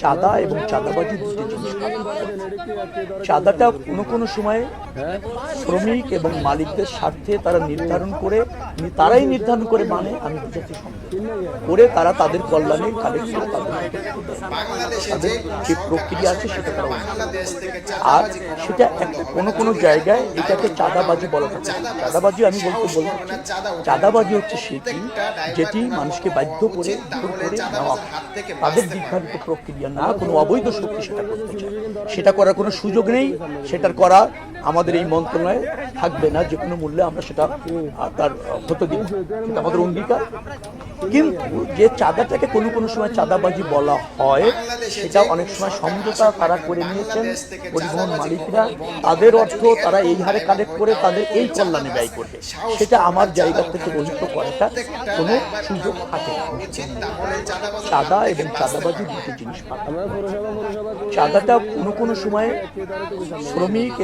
চাঁদা এবং চাঁদাবাজি দুটি জিনিস পার্থক্য। চাঁদাটা কোনো সময় শ্রমিক এবং মালিকদের স্বার্থে তারা তারাই নির্ধারণ করে মানে আমি বুঝাতে সম্ভব করে তারা তাদের কল্যাণে কালেক্ট করে তাদের যে প্রক্রিয়া আছে সেটা তারা আর সেটা একটা কোনো জায়গায় এটাকে চাঁদাবাজি বলা হচ্ছে। চাঁদাবাজি আমি বলতে চাঁদাবাজি হচ্ছে যেটি মানুষকে বাধ্য করে নেওয়া তাদের দীর্ঘায়িত প্রক্রিয়া না কোনো অবৈধ শক্তি সেটা করতে চায়, সেটা করার কোনো সুযোগ নেই। সেটার করা আমাদের এই মন্ত্রণালয়ে থাকবে না, যে কোনো মূল্যে আমরা সেটা তার হতে দিব, সেটা আমাদের অঙ্গীকার। কিন্তু যে চাঁদাটাকে কোনো সময় চাঁদাবাজি বলা হয় সেটা অনেক সময় সমঝোতা তারা করে নিয়েছেন পরিবহন মালিকরা, তাদের অর্থ তারা এই হারে কালেক্ট করে তাদের এই কল্যাণে ব্যয় করবে, সেটা আমার জায়গা থেকে রহিত করাটা কোনো সুযোগ থাকে না। চাঁদা এবং চাঁদাবাজি দুটি জিনিস পার্থক্য। চাঁদাটা কোনো সময় শ্রমিক